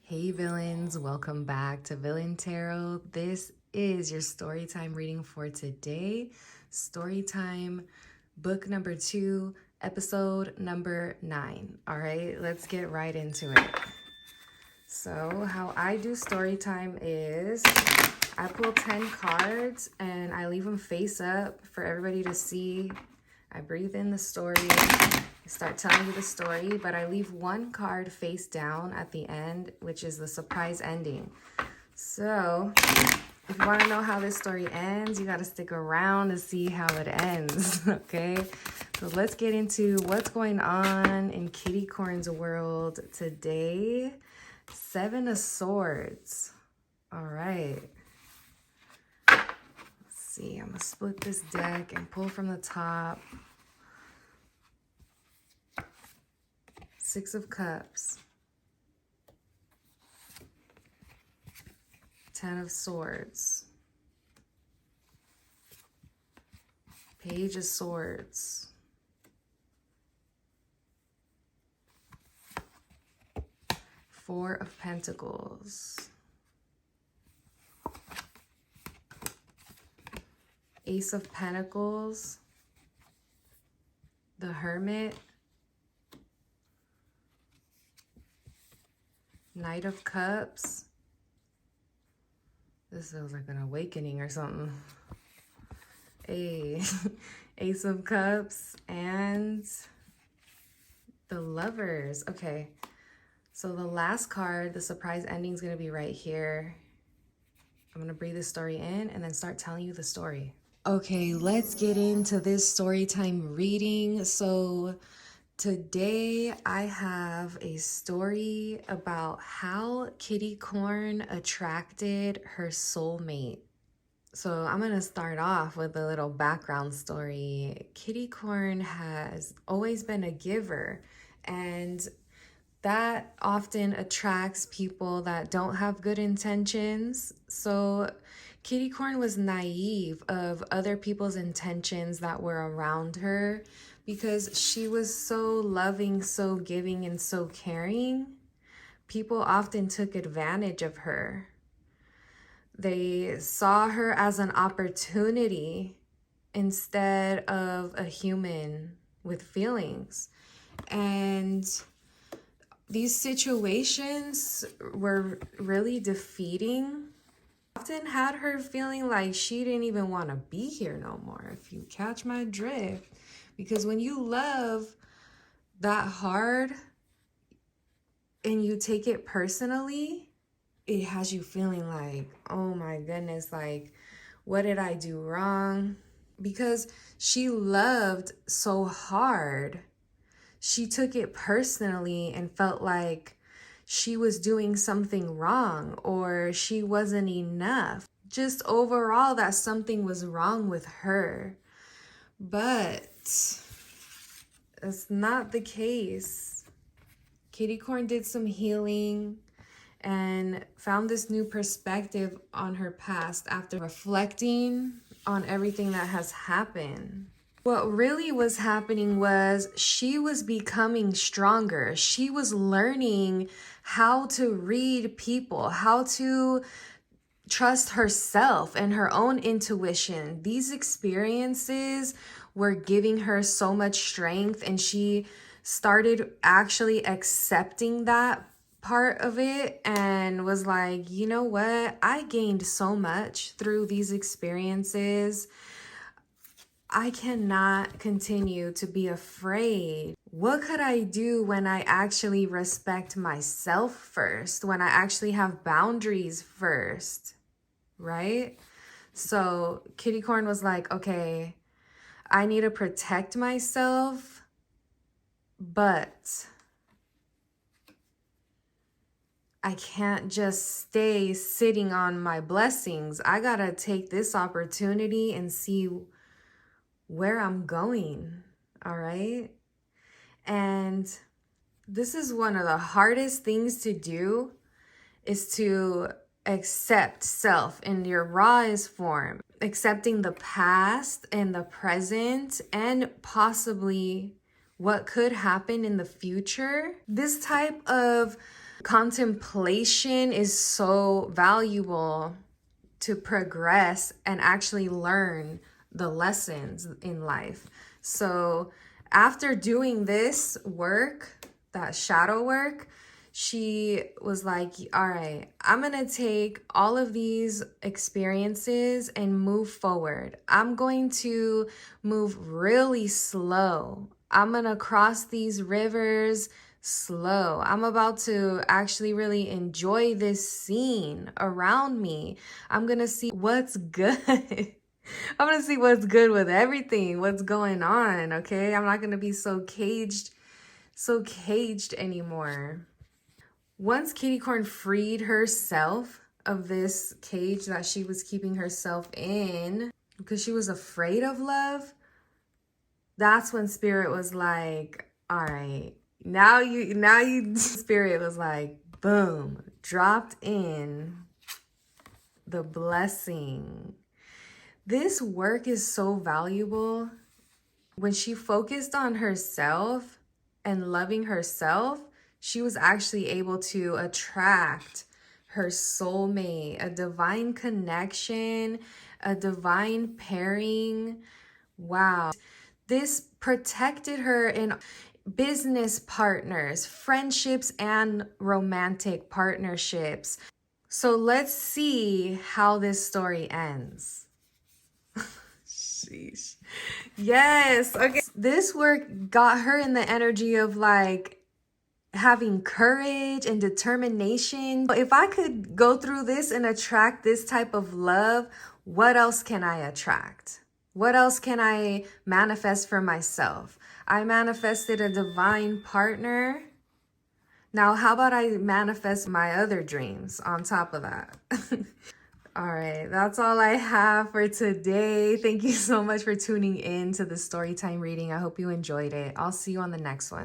Hey villains, welcome back to Villain Tarot. This is your story time reading for today. Story time, book number 2, episode number 9. All right, let's get right into it. So how I do story time is I pull 10 cards and I leave them face up for everybody to see. I breathe in the story, I start telling you the story, but I leave one card face down at the end, which is the surprise ending. So if you want to know how this story ends, you got to stick around to see how it ends, okay? So let's get into what's going on in Kittycorn's world today. 7 of Swords. All right. See, I'm gonna split this deck and pull from the top. 6 of Cups. 10 of Swords. Page of Swords. Four of Pentacles. Ace of Pentacles, the Hermit, Knight of Cups. This feels like an awakening or something. Ace of Cups and the Lovers. Okay, so the last card, the surprise ending, is going to be right here. I'm going to breathe this story in and then start telling you the story. Okay, let's get into this story time reading. So today I have a story about how Kittycorn attracted her soulmate. So I'm going to start off with a little background story. Kittycorn has always been a giver, and that often attracts people that don't have good intentions. So Kittycorn was naive of other people's intentions that were around her because she was so loving, so giving, and so caring. People often took advantage of her. They saw her as an opportunity instead of a human with feelings. And these situations were really defeating. Often had her feeling like she didn't even want to be here no more, if you catch my drift. Because when you love that hard and you take it personally, it has you feeling like, oh my goodness, like, what did I do wrong? Because she loved so hard, she took it personally and felt like she was doing something wrong or she wasn't enough. Just overall that something was wrong with her. But that's not the case. Kittycorn did some healing and found this new perspective on her past after reflecting on everything that has happened. What really was happening was she was becoming stronger. She was learning how to read people, how to trust herself and her own intuition. These experiences were giving her so much strength, and she started actually accepting that part of it and was like, you know what? I gained so much through these experiences. I cannot continue to be afraid. What could I do when I actually respect myself first, when I actually have boundaries first, right? So Kittycorn was like, okay, I need to protect myself, but I can't just stay sitting on my blessings. I gotta take this opportunity and see where I'm going, all right? And this is one of the hardest things to do, is to accept self in your rawest form, accepting the past and the present and possibly what could happen in the future. This type of Contemplation is so valuable to progress and actually learn the lessons in life. So after doing this work, that shadow work, she was like, all right, I'm gonna take all of these experiences and move forward. I'm going to move really slow. I'm gonna cross these rivers slow. I'm about to actually really enjoy this scene around me. I'm gonna see what's good. I'm gonna see what's good with everything, what's going on, okay? I'm not gonna be so caged anymore. Once Kittycorn freed herself of this cage that she was keeping herself in because she was afraid of love, that's when Spirit was like, all right, now you, Spirit was like, boom, dropped in the blessing. This work is so valuable. When she focused on herself and loving herself, she was actually able to attract her soulmate, a divine connection, a divine pairing. Wow. This protected her in business partners, friendships, and romantic partnerships. So let's see how this story ends. Sheesh. Yes. Okay. This work got her in the energy of like having courage and determination. If I could go through this and attract this type of love, what else can I attract? What else can I manifest for myself? I manifested a divine partner. Now, how about I manifest my other dreams on top of that? All right, that's all I have for today. Thank you so much for tuning in to the Storytime reading. I hope you enjoyed it. I'll see you on the next one.